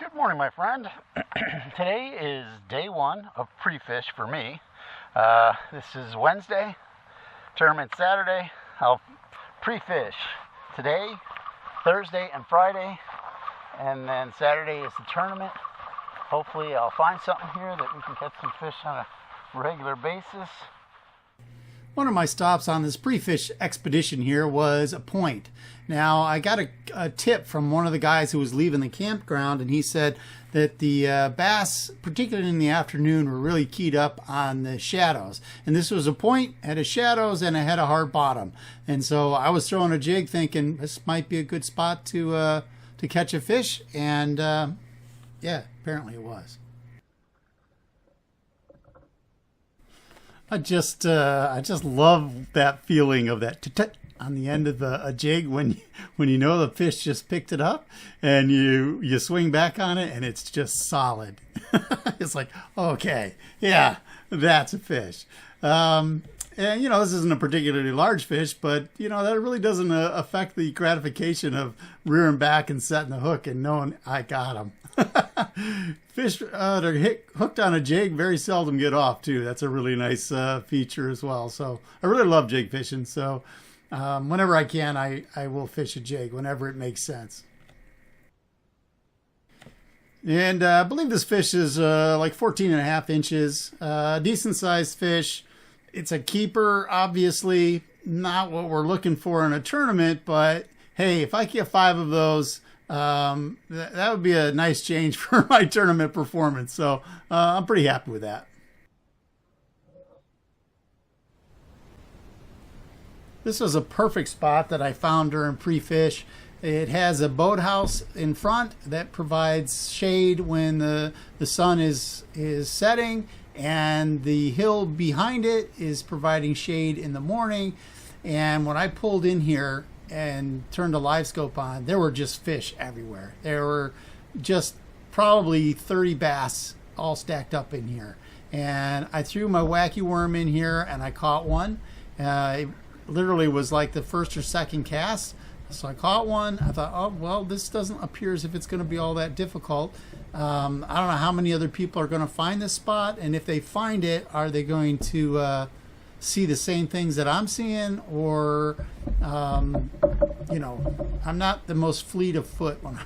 Good morning, my friend. Today is day one of pre-fish for me. This is Wednesday, tournament Saturday. I'll pre-fish today, Thursday, and Friday, and then Saturday is the tournament. Hopefully I'll find something here that we can catch some fish on a regular basis. One of my stops on this pre-fish expedition here was a point. Now, I got a tip from one of the guys who was leaving the campground, and he said that the bass, particularly in the afternoon, were really keyed up on the shadows. And this was a point, had a shadows, and it had a hard bottom. And so I was throwing a jig thinking this might be a good spot to catch a fish, and yeah, apparently it was. I just love that feeling of that on the end of a jig when you know the fish just picked it up and you swing back on it and it's just solid. It's like, okay, yeah, that's a fish. And this isn't a particularly large fish, but that really doesn't affect the gratification of rearing back and setting the hook and knowing I got him. Fish that are hooked on a jig very seldom get off too. That's a really nice feature as well. So I really love jig fishing. So whenever I can, I will fish a jig whenever it makes sense. And I believe this fish is like 14 and a half inches. Decent sized fish. It's a keeper, obviously not what we're looking for in a tournament, but hey, if I get 5 of those, that would be a nice change for my tournament performance. So I'm pretty happy with that. This was a perfect spot that I found during pre-fish. It has a boathouse in front that provides shade when the sun is setting, and the hill behind it is providing shade in the morning. And when I pulled in here and turned the live scope on, there were just fish everywhere. There were just probably 30 bass all stacked up in here. And I threw my wacky worm in here and I caught one. It literally was like the first or second cast. So I caught one. I thought, oh, well, this doesn't appear as if it's going to be all that difficult. I don't know how many other people are going to find this spot. And if they find it, are they going to see the same things that I'm seeing? Or, I'm not the most fleet of foot when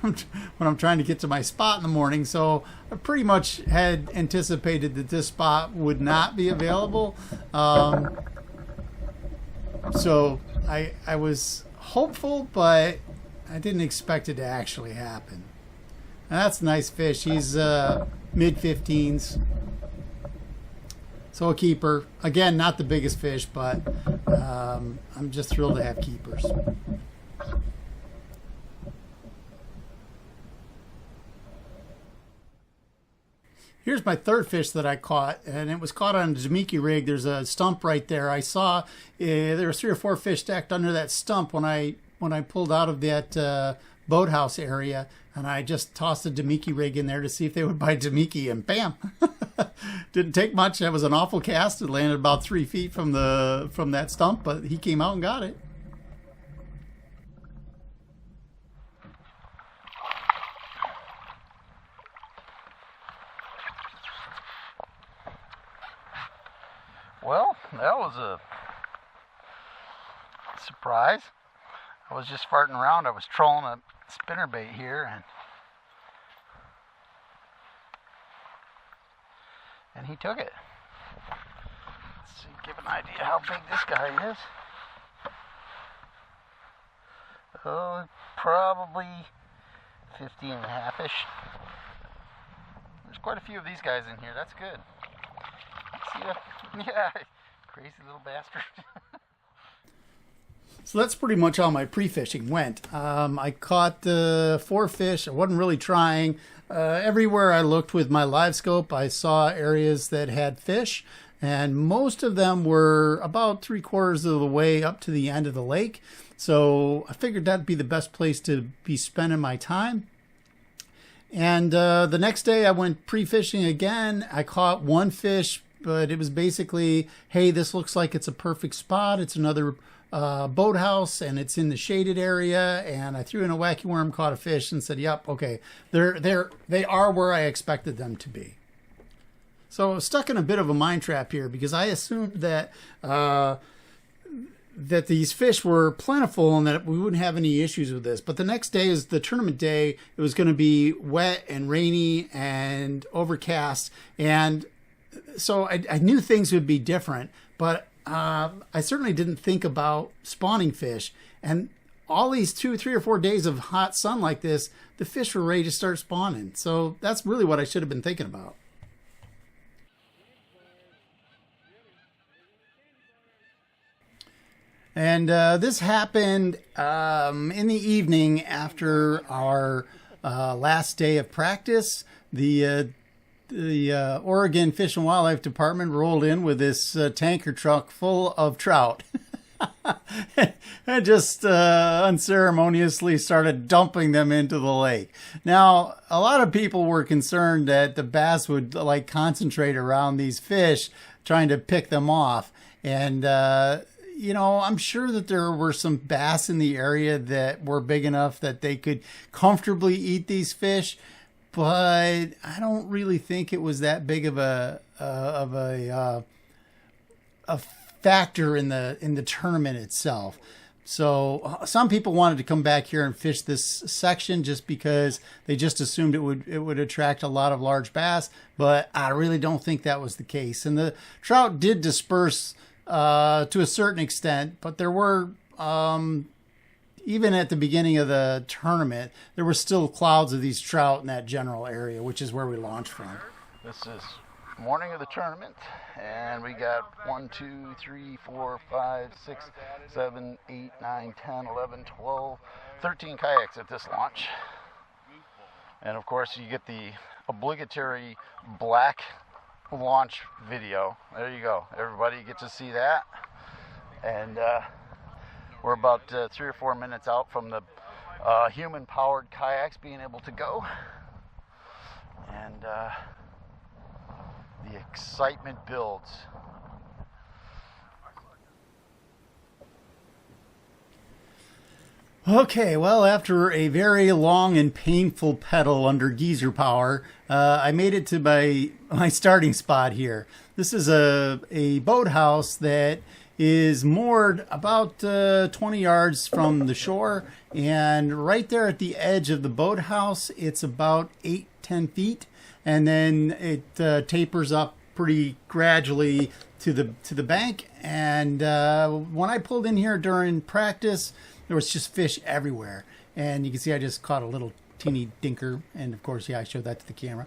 I'm trying to get to my spot in the morning. So I pretty much had anticipated that this spot would not be available. So I was hopeful, but I didn't expect it to actually happen. And that's a nice fish. He's mid-15s. So a keeper. Again, not the biggest fish, but I'm just thrilled to have keepers. Here's my third fish that I caught, and it was caught on a Jamaica rig. There's a stump right there. I saw there were 3 or 4 fish stacked under that stump when I pulled out of that boathouse area, and I just tossed a Jamaica rig in there to see if they would bite Jamaica, and bam! Didn't take much. That was an awful cast. It landed about 3 feet from that stump, but he came out and got it. Well, that was a surprise. I was just farting around. I was trolling a spinnerbait here, and he took it. Let's see, give an idea how big this guy is. Oh, probably 15 and a half-ish. There's quite a few of these guys in here. That's good. See that? Yeah, crazy little bastard. So that's pretty much how my pre-fishing went. I caught 4 fish. I wasn't really trying. Everywhere I looked with my live scope, I saw areas that had fish, and most of them were about 3/4 of the way up to the end of the lake. So I figured that'd be the best place to be spending my time. And the next day I went pre-fishing again. I caught 1 fish, but it was basically, hey, this looks like it's a perfect spot. It's another boathouse and it's in the shaded area, and I threw in a wacky worm, caught a fish, and said, "Yep, okay, they are where I expected them to be." So I was stuck in a bit of a mind trap here because I assumed that that these fish were plentiful and that we wouldn't have any issues with this. But the next day is the tournament day. It was going to be wet and rainy and overcast, and so I knew things would be different, but I certainly didn't think about spawning fish. And all these 2, 3, or 4 days of hot sun like this, the fish were ready to start spawning. So that's really what I should have been thinking about. And this happened in the evening after our last day of practice. The Oregon Fish and Wildlife Department rolled in with this tanker truck full of trout. And just unceremoniously started dumping them into the lake. Now, a lot of people were concerned that the bass would like concentrate around these fish, trying to pick them off. And I'm sure that there were some bass in the area that were big enough that they could comfortably eat these fish, but I don't really think it was that big of a factor in the tournament itself. So some people wanted to come back here and fish this section just because they just assumed it would attract a lot of large bass, but I really don't think that was the case. And the trout did disperse to a certain extent, but there were, even at the beginning of the tournament, there were still clouds of these trout in that general area, which is where we launched from. This is morning of the tournament, and we got 1, 2, 3, 4, 5, 6, 7, 8, 9, 10, 11, 12, 13 kayaks at this launch. And of course you get the obligatory black launch video. There you go, everybody gets to see that. And we're about 3 or 4 minutes out from the human powered kayaks being able to go, and the excitement builds. Okay, well, after a very long and painful pedal under geyser power, I made it to my starting spot here. This is a boathouse that is moored about 20 yards from the shore, and right there at the edge of the boathouse, it's about 8-10 feet, and then it tapers up pretty gradually to the bank. And when I pulled in here during practice, there was just fish everywhere, and you can see I just caught a little teeny dinker, and of course, yeah, I showed that to the camera.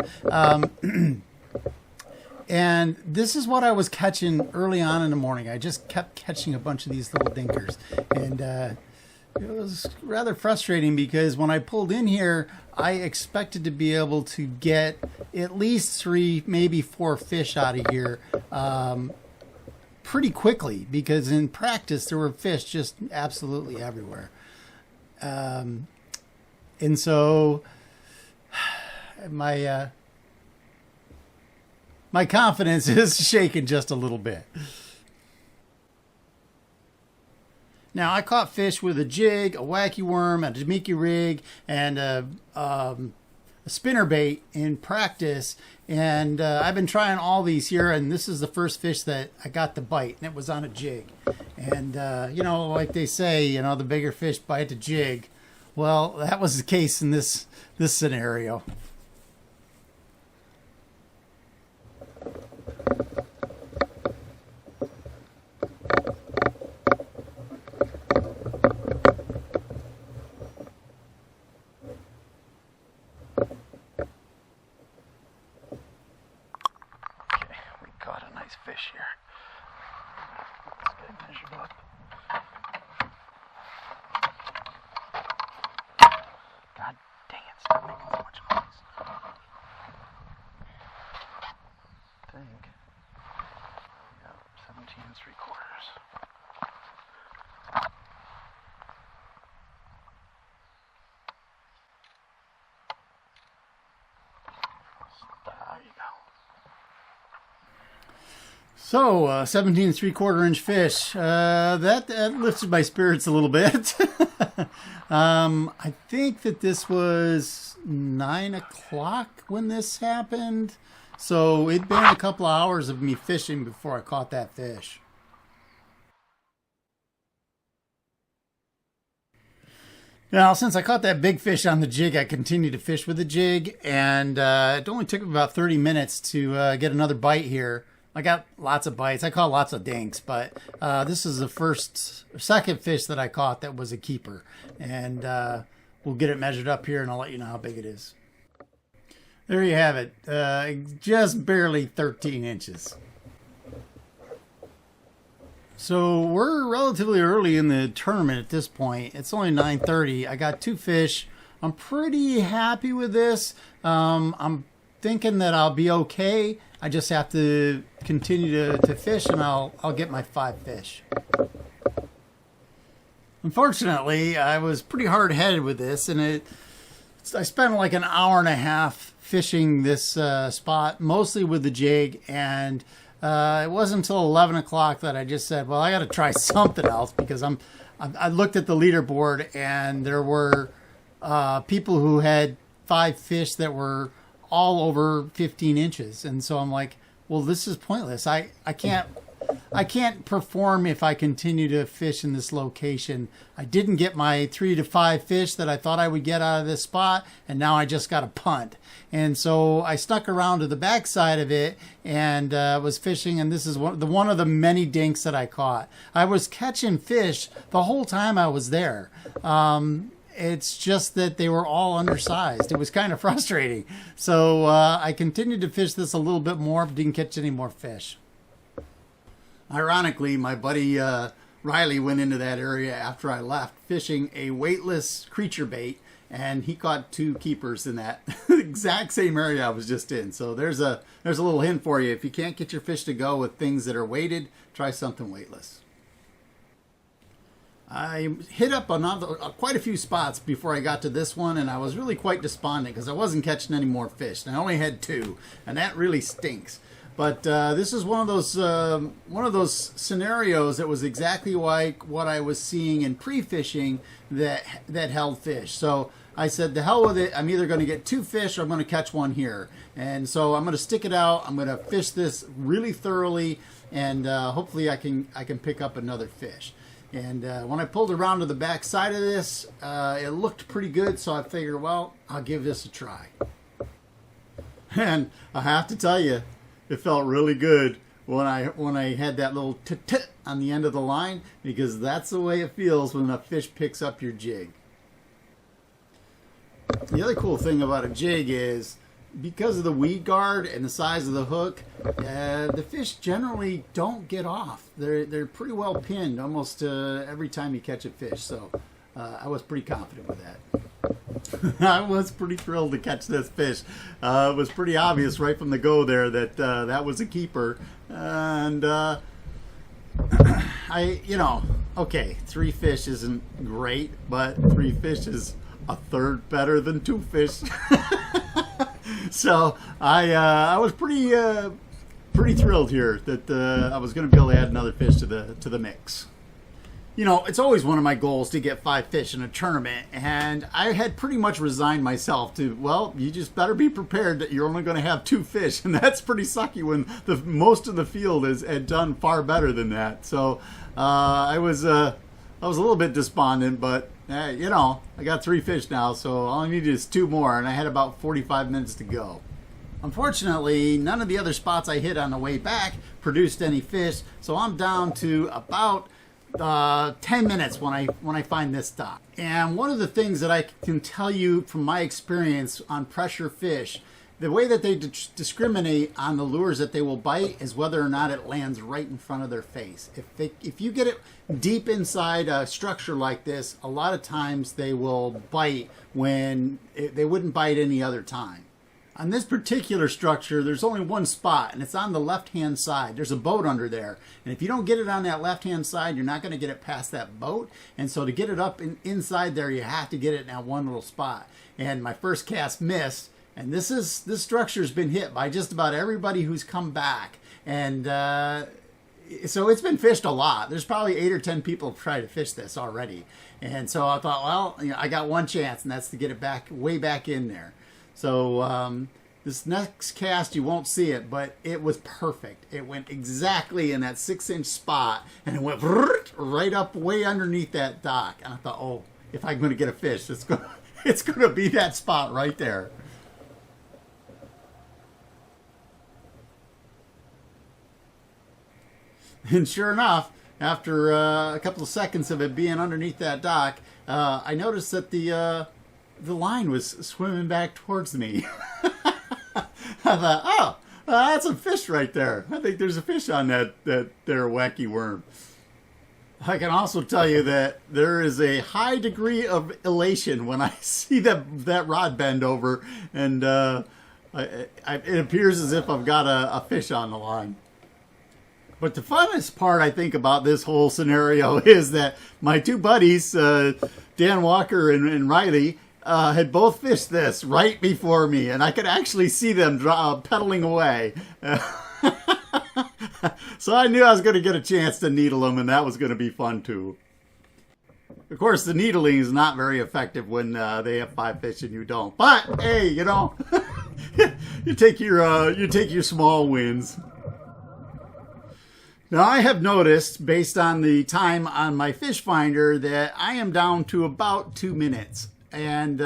And this is what I was catching early on in the morning. I just kept catching a bunch of these little dinkers, and it was rather frustrating because when I pulled in here, I expected to be able to get at least 3, maybe 4 fish out of here pretty quickly, because in practice there were fish just absolutely everywhere. And so my confidence is shaken just a little bit. Now, I caught fish with a jig, a wacky worm, a Jamaica rig, and a spinnerbait in practice. And I've been trying all these here, and this is the first fish that I got to bite, and it was on a jig. And, like they say, the bigger fish bite the jig. Well, that was the case in this scenario. Fish here. Let's get it measured up. God dang it, stop making so much noise. I think we got 17 3/4. There you go. So, 17 3/4 inch fish. That lifted my spirits a little bit. I think that this was 9 o'clock when this happened. So it'd been a couple of hours of me fishing before I caught that fish. Now, since I caught that big fish on the jig, I continued to fish with the jig, and it only took about 30 minutes to get another bite here. I got lots of bites. I caught lots of dinks, but this is the second fish that I caught that was a keeper. And we'll get it measured up here, and I'll let you know how big it is. There you have it. Just barely 13 inches. So we're relatively early in the tournament at this point. It's only 9:30. I got 2 fish. I'm pretty happy with this. I'm thinking that I'll be okay. I just have to continue to fish, and I'll get my 5 fish. Unfortunately, I was pretty hard-headed with this, and I spent like an hour and a half fishing this spot, mostly with the jig, and it wasn't until 11 o'clock that I just said, well, I got to try something else, because I looked at the leaderboard, and there were people who had 5 fish that were all over 15 inches. And so I'm like, well, this is pointless. I can't perform if I continue to fish in this location. I didn't get my 3 to 5 fish that I thought I would get out of this spot, and now I just got a punt. And so I stuck around to the backside of it and was fishing, and this is one of the many dinks that I caught. I was catching fish the whole time I was there. It's just that they were all undersized. It was kind of frustrating. So I continued to fish this a little bit more, but didn't catch any more fish. Ironically, my buddy Riley went into that area after I left fishing a weightless creature bait, and he caught 2 keepers in that exact same area I was just in. So there's a little hint for you. If you can't get your fish to go with things that are weighted, try something weightless. I hit up quite a few spots before I got to this one, and I was really quite despondent because I wasn't catching any more fish, and I only had 2, and that really stinks. But this is one of those scenarios that was exactly like what I was seeing in pre-fishing that held fish. So I said, the hell with it. I'm either going to get 2 fish or I'm going to catch 1 here. And so I'm going to stick it out. I'm going to fish this really thoroughly, and hopefully I can pick up another fish. And when I pulled around to the back side of this, it looked pretty good. So I figured, well, I'll give this a try. And I have to tell you, it felt really good when I had that little tit on the end of the line, because that's the way it feels when a fish picks up your jig. The other cool thing about a jig is, because of the weed guard and the size of the hook, the fish generally don't get off. They're pretty well pinned almost every time you catch a fish. So I was pretty confident with that. I was pretty thrilled to catch this fish. It was pretty obvious right from the go there that that was a keeper. And okay, 3 fish isn't great, but 3 fish is a third better than 2 fish. So I was pretty thrilled here that I was going to be able to add another fish to the mix. You know, it's always one of my goals to get 5 fish in a tournament, and I had pretty much resigned myself to, well, you just better be prepared that you're only going to have 2 fish, and that's pretty sucky when most of the field had done far better than that. So I was a little bit despondent, but I got 3 fish now, so all I needed is 2 more, and I had about 45 minutes to go. Unfortunately, none of the other spots I hit on the way back produced any fish, so I'm down to about 10 minutes when I find this dock. And one of the things that I can tell you from my experience on pressure fish, the way that they discriminate on the lures that they will bite is whether or not it lands right in front of their face. If you get it deep inside a structure like this, a lot of times they will bite when they wouldn't bite any other time. On this particular structure, there's only one spot, and it's on the left-hand side. There's a boat under there, and if you don't get it on that left-hand side, you're not going to get it past that boat. And so to get it up inside there, you have to get it in that one little spot. And my first cast missed, And this structure's been hit by just about everybody who's come back. And so it's been fished a lot. There's probably 8 or 10 people who've tried to fish this already. And so I thought, well, I got one chance, and that's to get it back, way back in there. So this next cast, you won't see it, but it was perfect. It went exactly in that 6-inch spot, and it went right up way underneath that dock. And I thought, oh, if I'm going to get a fish, it's going to be that spot right there. And sure enough, after a couple of seconds of it being underneath that dock, I noticed that the line was swimming back towards me. I thought, oh, that's a fish right there. I think there's a fish on that there wacky worm. I can also tell you that there is a high degree of elation when I see that rod bend over, and it appears as if I've got a fish on the line. But the funnest part, I think, about this whole scenario is that my two buddies, Dan Walker and Riley, had both fished this right before me, and I could actually see them pedaling away. So I knew I was going to get a chance to needle them, and that was going to be fun too. Of course, the needling is not very effective when they have 5 fish and you don't. But hey, you take your small wins. Now, I have noticed, based on the time on my fish finder, that I am down to about 2 minutes. And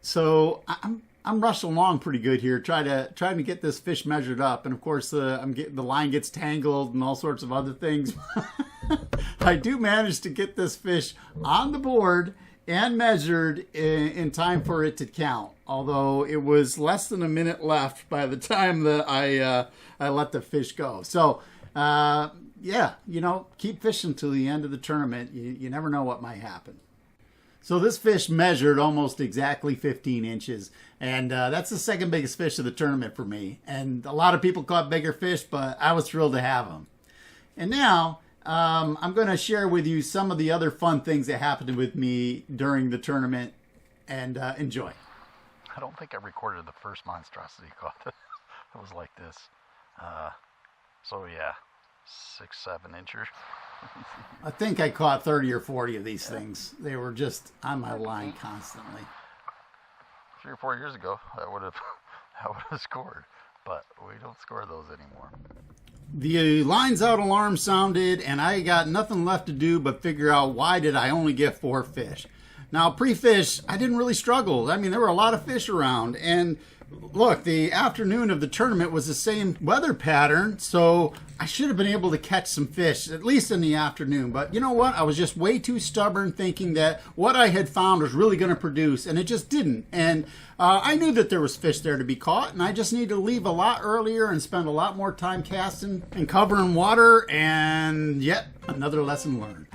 so I'm rushing along pretty good here, trying to get this fish measured up. And of course, the line gets tangled and all sorts of other things. I do manage to get this fish on the board and measured in time for it to count. Although it was less than a minute left by the time that I let the fish go. So yeah, keep fishing till the end of the tournament. You never know what might happen. So this fish measured almost exactly 15 inches, and that's the second biggest fish of the tournament for me. And a lot of people caught bigger fish, but I was thrilled to have them. And now I'm going to share with you some of the other fun things that happened with me during the tournament, and enjoy. I don't think I recorded the first monstrosity caught. It was like this. So yeah, 6-7 inches. I think I caught 30 or 40 of these things. They were just on my line constantly. 3 or 4 years ago, I would have scored, but we don't score those anymore. The lines out alarm sounded, and I got nothing left to do but figure out why did I only get 4 fish. Now, pre-fish, I didn't really struggle. I mean, there were a lot of fish around, and look, the afternoon of the tournament was the same weather pattern, so I should have been able to catch some fish, at least in the afternoon. But you know what? I was just way too stubborn thinking that what I had found was really going to produce, and it just didn't. And I knew that there was fish there to be caught, and I just needed to leave a lot earlier and spend a lot more time casting and covering water, and yet another lesson learned.